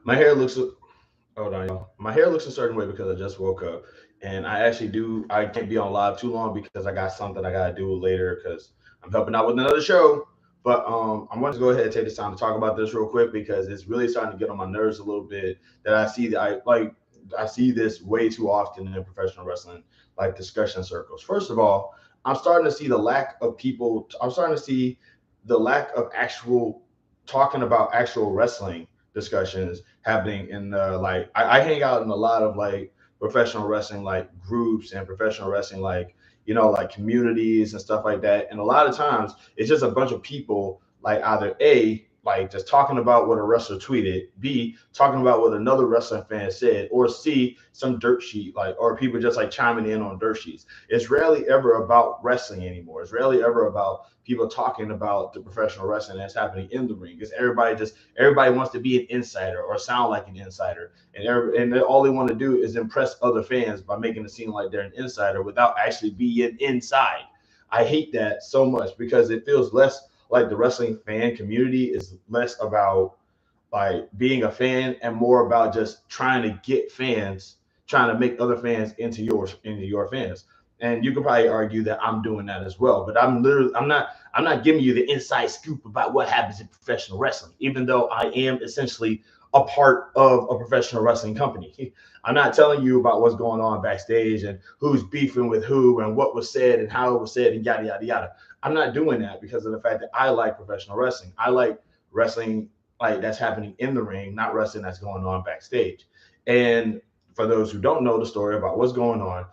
My hair looks. Hold on, y'all. My hair looks a certain way because I just woke up, and I actually do. I can't be on live too long because I got something I gotta do later because I'm helping out with another show. But I want to go ahead and take this time to talk about this real quick because it's really starting to get on my nerves a little bit. That I see that I see this way too often in professional wrestling, like discussion circles. First of all, I'm starting to see the lack of people. I'm starting to see the lack of actual talking about actual wrestling discussions happening in the I hang out in a lot of like professional wrestling like groups and professional wrestling like like communities and stuff like that. And a lot of times it's just a bunch of people like either A, like just talking about what a wrestler tweeted, B, talking about what another wrestling fan said, or C, some dirt sheet, like, or people just like chiming in on dirt sheets. It's rarely ever about wrestling anymore. It's rarely ever about people talking about the professional wrestling that's happening in the ring. Because everybody wants to be an insider or sound like an insider, and all they want to do is impress other fans by making it seem like they're an insider without actually being inside. I hate that so much because it feels less like the wrestling fan community is less about like being a fan and more about just trying to get fans, trying to make other fans into your fans. And you could probably argue that I'm doing that as well, but I'm not giving you the inside scoop about what happens in professional wrestling, even though I am essentially a part of a professional wrestling company. I'm not telling you about what's going on backstage and who's beefing with who and what was said and how it was said and yada yada yada. I'm not doing that because of the fact that I like professional wrestling. I like wrestling like that's happening in the ring, not wrestling that's going on backstage. And for those who don't know the story about what's going on,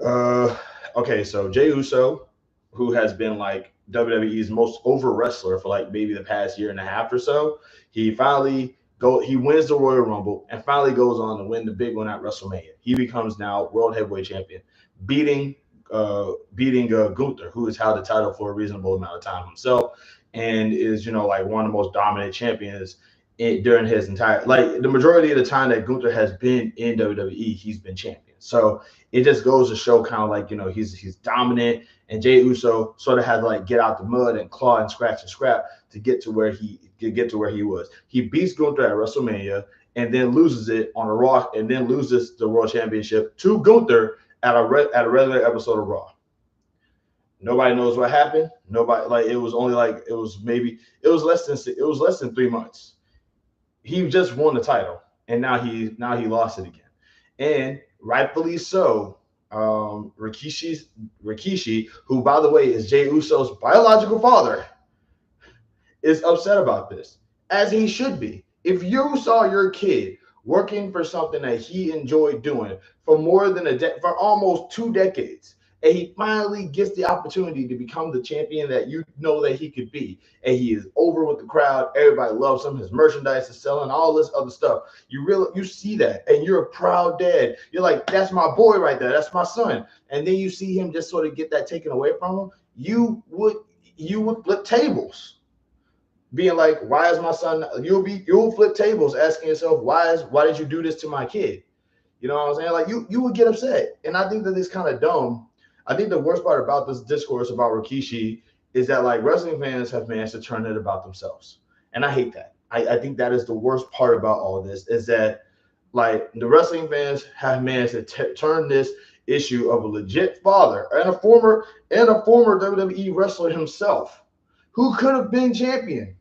uh, okay, so Jey Uso, who has been like WWE's most over wrestler for like maybe the past year and a half or so, he wins the Royal Rumble and finally goes on to win the big one at WrestleMania. He becomes now World Heavyweight Champion, beating Gunther, who has held the title for a reasonable amount of time himself, and is like one of the most dominant champions during his entire like the majority of the time that Gunther has been in WWE, he's been champion. So it just goes to show kind of like he's dominant, and Jey Uso sort of had to like get out the mud and claw and scratch and scrap to get to where he was. He beats Gunther at WrestleMania and then loses it on a Raw, and then loses the World Championship to Gunther at a regular episode of Raw. Nobody knows what happened. Nobody like it was only like it was less than 3 months. He just won the title, and now he lost it again, and rightfully so. Rikishi, who by the way is Jey Uso's biological father, is upset about this, as he should be. If you saw your kid working for something that he enjoyed doing for for almost 2 decades, and he finally gets the opportunity to become the champion that you know that he could be, and he is over with the crowd, everybody loves him, his merchandise is selling, all this other stuff. You see that, and you're a proud dad. You're like, that's my boy right there, that's my son. And then you see him just sort of get that taken away from him. You would flip tables, being like, why is my son? You'll flip tables asking yourself, why did you do this to my kid? You know what I'm saying? Like you would get upset, and I think that it's kind of dumb. I think the worst part about this discourse about Rikishi is that like wrestling fans have managed to turn it about themselves, and I hate that. I think that is the worst part about all of this, is that like the wrestling fans have managed to turn this issue of a legit father and a former WWE wrestler himself, who could have been champion.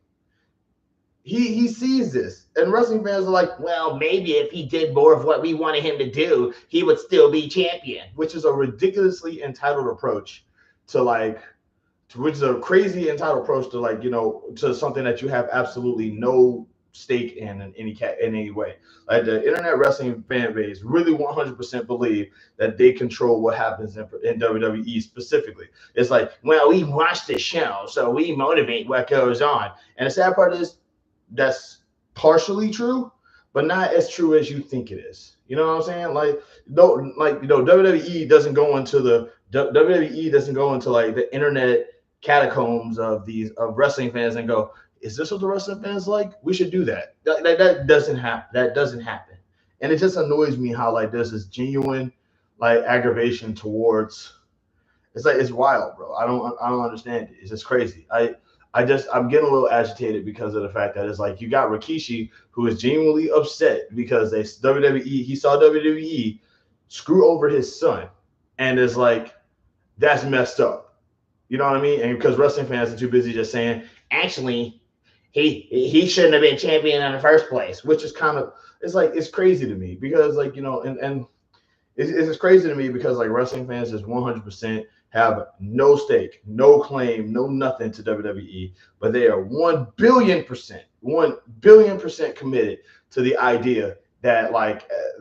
He sees this, and wrestling fans are like, well, maybe if he did more of what we wanted him to do, he would still be champion, which is a ridiculously entitled approach to like, which is a crazy entitled approach to like, to something that you have absolutely no stake in any way. Like the internet wrestling fan base really 100% believe that they control what happens in WWE specifically. It's like, well, we watch the show, so we motivate what goes on. And the sad part is that's partially true, but not as true as you think it is. You know what I'm saying? Like, no, like WWE doesn't go into like the internet catacombs of wrestling fans and go, "Is this what the wrestling fans like? We should do that." That doesn't happen. That doesn't happen, and it just annoys me how like there's this genuine like aggravation towards. It's like it's wild, bro. I don't understand it. It's just crazy. I'm getting a little agitated because of the fact that it's like you got Rikishi who is genuinely upset because they WWE he saw WWE screw over his son, and is like that's messed up. You know what I mean? And because wrestling fans are too busy just saying, actually, he shouldn't have been champion in the first place, which is kind of it's like it's crazy to me because like and it's crazy to me because like wrestling fans just 100% have no stake, no claim, no nothing to WWE, but they are 1 billion percent committed to the idea that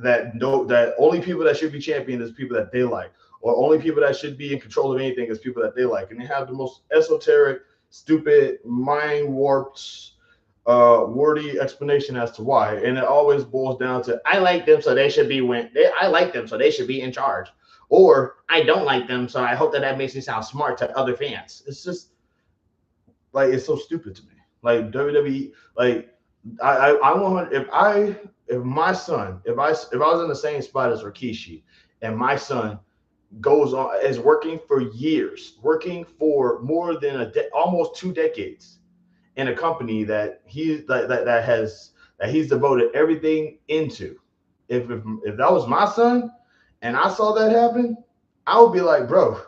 that only people that should be champion is people that they like, or only people that should be in control of anything is people that they like, and they have the most esoteric, stupid, mind warped wordy explanation as to why, and it always boils down to I like them, so they should be I like them, so they should be in charge, or I don't like them, so I hope that makes me sound smart to other fans. It's just like it's so stupid to me. Like WWE, like I want if my son if I was in the same spot as Rikishi, and my son goes on is working for years, working for more than almost 2 decades in a company that he's devoted everything into. If that was my son and I saw that happen, I would be like, bro,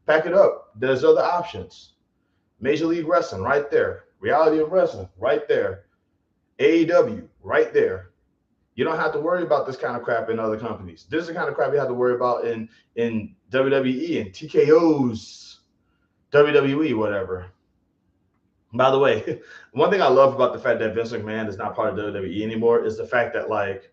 pack it up. There's other options. Major League Wrestling right there. Reality of Wrestling right there. AEW right there. You don't have to worry about this kind of crap in other companies. This is the kind of crap you have to worry about in WWE and TKO's WWE, whatever. By the way, one thing I love about the fact that Vince McMahon is not part of WWE anymore is the fact that like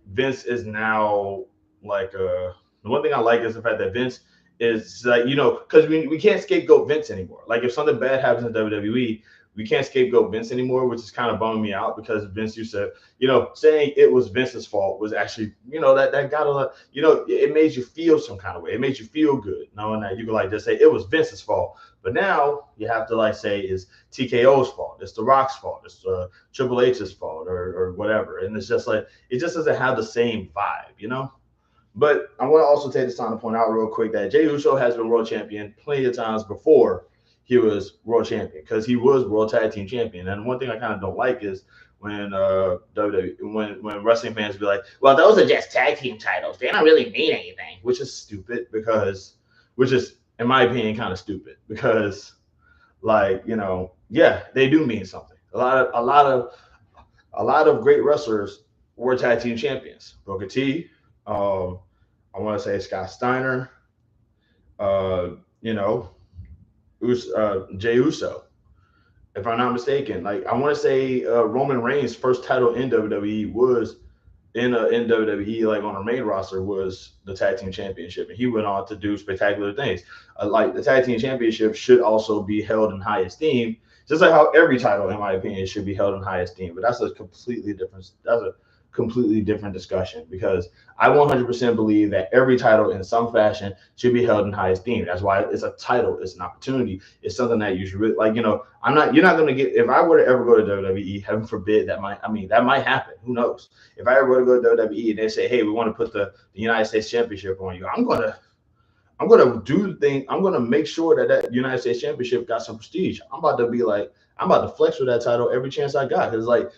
Vince is now the one thing I like is the fact that Vince is like because we can't scapegoat Vince anymore. Like if something bad happens in WWE, we can't scapegoat Vince anymore, which is kind of bumming me out because Vince used to, saying it was Vince's fault was actually, that got a lot, it made you feel some kind of way. It made you feel good knowing that you could like just say it was Vince's fault. But now you have to like say it's TKO's fault, it's The Rock's fault, it's Triple H's fault or whatever. And it's just like, it just doesn't have the same vibe. But I want to also take this time to point out real quick that Jey Uso has been world champion plenty of times before he was world champion because he was world tag team champion. And one thing I kind of don't like is when when wrestling fans be like, well, those are just tag team titles. They don't really mean anything, which is stupid which is, in my opinion, kind of stupid because yeah, they do mean something. A lot of great wrestlers were tag team champions. Booker T, I want to say Scott Steiner, you know, Jey Uso, if I'm not mistaken. Like I want to say Roman Reigns' first title in WWE was in WWE, like on our main roster, was the tag team championship, and he went on to do spectacular things. Like the tag team championship should also be held in high esteem, just like how every title, in my opinion, should be held in high esteem. But that's a completely different discussion because I 100% believe that every title in some fashion should be held in high esteem. That's why it's a title, it's an opportunity, it's something that you should really like. You're not going to get, if I were to ever go to WWE, heaven forbid, that might happen. Who knows? If I ever were to go to WWE and they say, hey, we want to put the United States Championship on you, I'm gonna do the thing. I'm gonna make sure that United States Championship got some prestige. I'm about to flex with that title every chance I got. It's like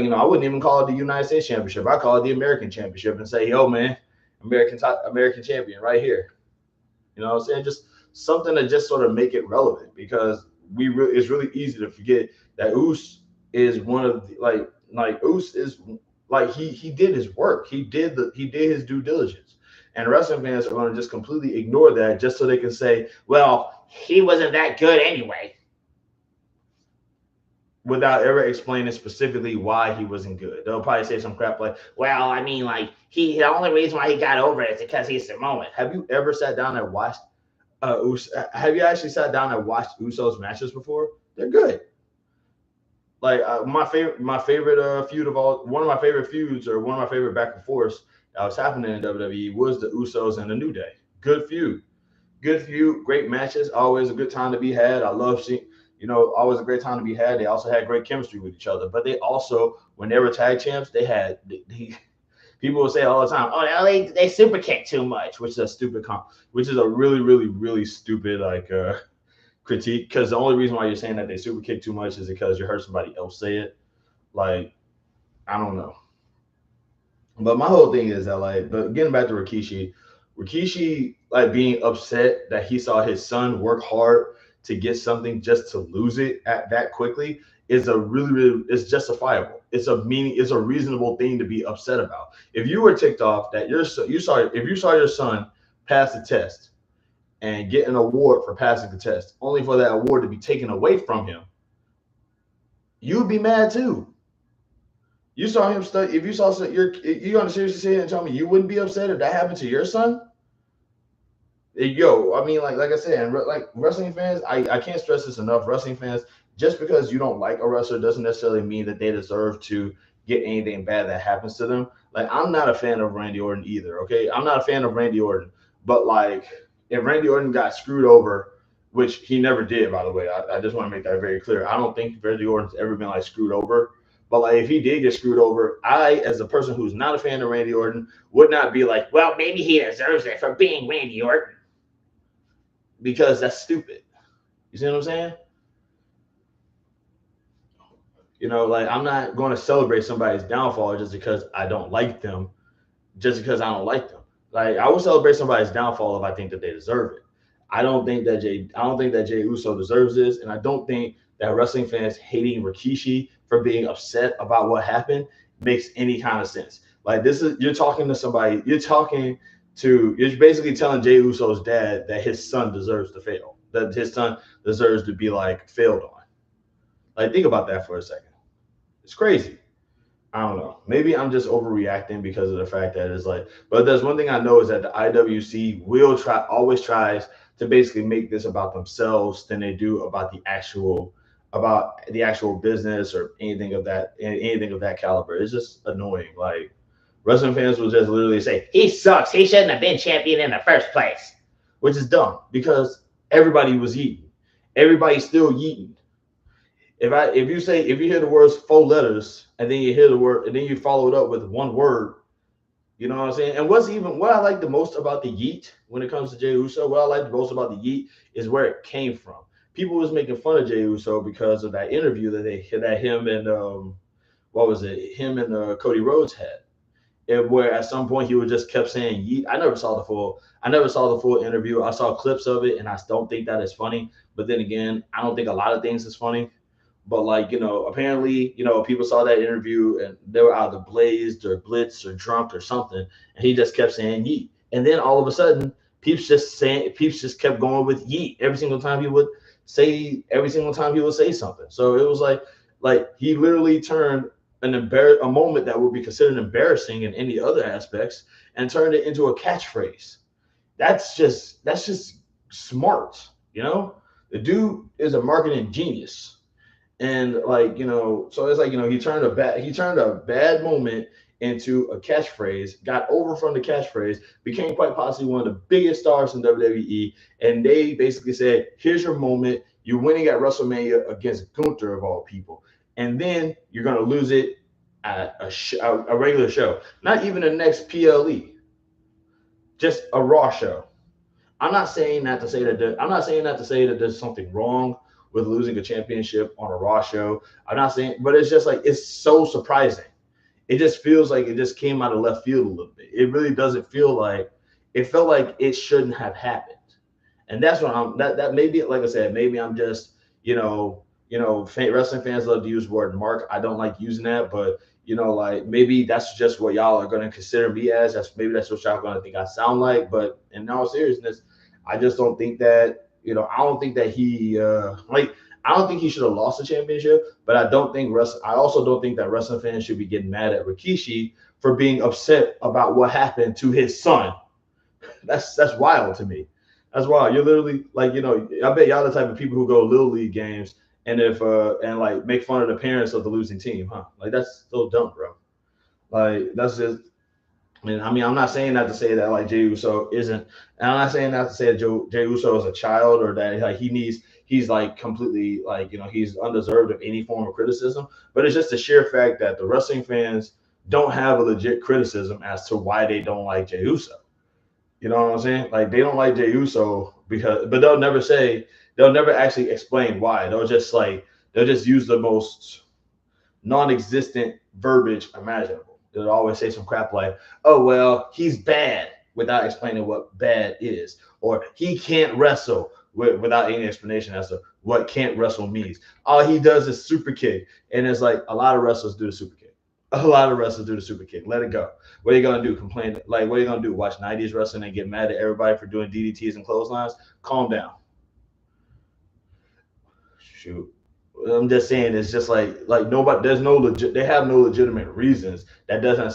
I wouldn't even call it the United States Championship. I call it the American Championship and say, yo, man, American champion right here. You know what I'm saying? Just something to just sort of make it relevant because it's really easy to forget that Uso is one of the, like Uso is like he did his work. He did his due diligence. And wrestling fans are going to just completely ignore that just so they can say, well, he wasn't that good anyway, without ever explaining specifically why he wasn't good. They'll probably say some crap like, well, I mean, like, the only reason why he got over it is because he's Samoan. Have you ever sat down and watched have you actually sat down and watched Usos matches before? They're good. Like my favorite feud of all, one of my favorite feuds or one of my favorite back and forths that was happening in WWE was the Usos and the New Day. Good feud, great matches, always a good time to be had. I love seeing, always a great time to be had. They also had great chemistry with each other, but they also, when they were tag champs, people will say all the time, oh, they super kick too much, which is a stupid which is a really, really, really stupid critique, because the only reason why you're saying that they super kick too much is because you heard somebody else say it. Like, I don't know. But my whole thing is that, like, but getting back to Rikishi, Rikishi like being upset that he saw his son work hard to get something just to lose it at that quickly is a really it's justifiable. It's a reasonable thing to be upset about. If you were ticked off that you saw your son pass the test and get an award for passing the test, only for that award to be taken away from him, you would be mad too. You saw him study. If you saw you gonna seriously sit here and tell me you wouldn't be upset if that happened to your son? Yo, I mean, like I said, and like wrestling fans, I can't stress this enough. Wrestling fans, just because you don't like a wrestler doesn't necessarily mean that they deserve to get anything bad that happens to them. Like, I'm not a fan of Randy Orton either. Okay, I'm not a fan of Randy Orton, but like, if Randy Orton got screwed over, which he never did, by the way, I just want to make that very clear. I don't think Randy Orton's ever been like screwed over. But like, if he did get screwed over, I, as a person who's not a fan of Randy Orton, would not be like, well, maybe he deserves it for being Randy Orton, because that's stupid. You see what I'm saying? You know, like, I'm not going to celebrate somebody's downfall just because I don't like them, just because I don't like them. Like, I will celebrate somebody's downfall if I think that they deserve it. I don't think that Jay Uso deserves this, and I don't think that wrestling fans hating Rikishi for being upset about what happened makes any kind of sense. Like, this is you're talking to somebody, you're basically telling Jay Uso's dad that his son deserves to fail, that his son deserves to be like failed on. Like, think about that for a second. It's crazy. I don't know. Maybe I'm just overreacting because of the fact that it's like, but there's one thing I know is that the IWC always tries to basically make this about themselves than they do about the actual business or anything of that caliber. It's just annoying. Like, wrestling fans will just literally say, he sucks. He shouldn't have been champion in the first place, which is dumb because everybody was yeeting. Everybody's still yeeting. If you hear the words 4 letters and then you hear the word and then you follow it up with one word, you know what I'm saying? And what I like the most about the yeet when it comes to Jey Uso, what I like the most about the yeet is where it came from. People was making fun of Jey Uso because of that interview that him and what was it? Him and Cody Rhodes had. And where at some point he would just kept saying yeet. I never saw the full interview. I saw clips of it and I don't think that is funny. But then again, I don't think a lot of things is funny. But like, apparently, people saw that interview and they were either blazed or blitzed or drunk or something, and he just kept saying yeet. And then all of a sudden, peeps just kept going with yeet every single time he would say something. So it was like he literally turned a moment that would be considered embarrassing in any other aspects and turned it into a catchphrase. That's just smart, The dude is a marketing genius. And like, so it's like, he turned a bad moment into a catchphrase, got over from the catchphrase, became quite possibly one of the biggest stars in WWE. And they basically said, here's your moment. You're winning at WrestleMania against Gunther of all people. And then you're going to lose it at a regular show. Not even the next PLE, just a Raw show. I'm not saying that to say that there's something wrong with losing a championship on a Raw show. I'm not saying, but it's just like, it's so surprising. It just feels like it just came out of left field a little bit. It really doesn't feel like, it felt like it shouldn't have happened. And that's what that maybe, like I said, maybe I'm just, wrestling fans love to use the word mark. I don't like using that, but like, maybe that's just what y'all are going to consider me as. Maybe that's what y'all going to think I sound like. But in all seriousness, I just don't think that, I don't think that I don't think he should have lost the championship, but I also don't think that wrestling fans should be getting mad at Rikishi for being upset about what happened to his son. That's wild to me. That's wild. You're literally like, I bet y'all the type of people who go to Little League games and and like make fun of the parents of the losing team, huh? Like, that's so dumb, bro. Like, that's just, I mean, I'm not saying that to say that like Jey Uso isn't, and I'm not saying that to say that Jey Uso is a child or that like he's like completely like, he's undeserved of any form of criticism. But it's just a sheer fact that the wrestling fans don't have a legit criticism as to why they don't like Jey Uso. You know what I'm saying? Like, they don't like Jey Uso but they'll never say they'll never actually explain why. They'll just use the most non-existent verbiage imaginable. They'll always say some crap like, "Oh well, he's bad," without explaining what bad is, or "he can't wrestle," without any explanation as to what "can't wrestle" means. All he does is super kick, and it's like a lot of wrestlers do the super kick. A lot of wrestlers do the super kick. Let it go. What are you gonna do? Complain? Like, what are you gonna do? Watch '90s wrestling and get mad at everybody for doing DDTs and clotheslines? Calm down. Shoot. I'm just saying it's just like nobody, there's no legit, they have no legitimate reasons. That doesn't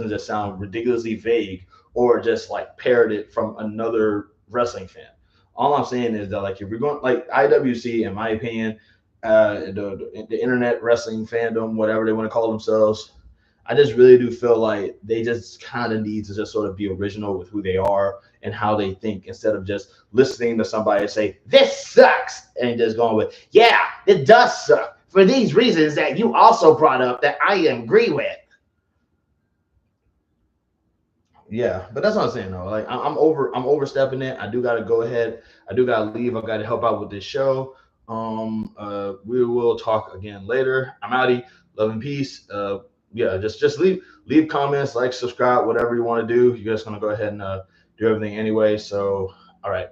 just sound ridiculously vague or just like parroted from another wrestling fan. All I'm saying is that like if you're going like IWC, in my opinion, the internet wrestling fandom, whatever they want to call themselves, I just really do feel like they just kind of need to just sort of be original with who they are and how they think instead of just listening to somebody say, "This sucks," and just going with, "Yeah, it does suck for these reasons that you also brought up that I agree with." Yeah, but that's what I'm saying though. Like I'm overstepping it. I do gotta go ahead. I do gotta leave. I gotta help out with this show. We will talk again later. I'm outie. Love and peace. Yeah, just leave comments, like, subscribe, whatever you want to do. You guys gonna go ahead and do everything anyway. So, all right.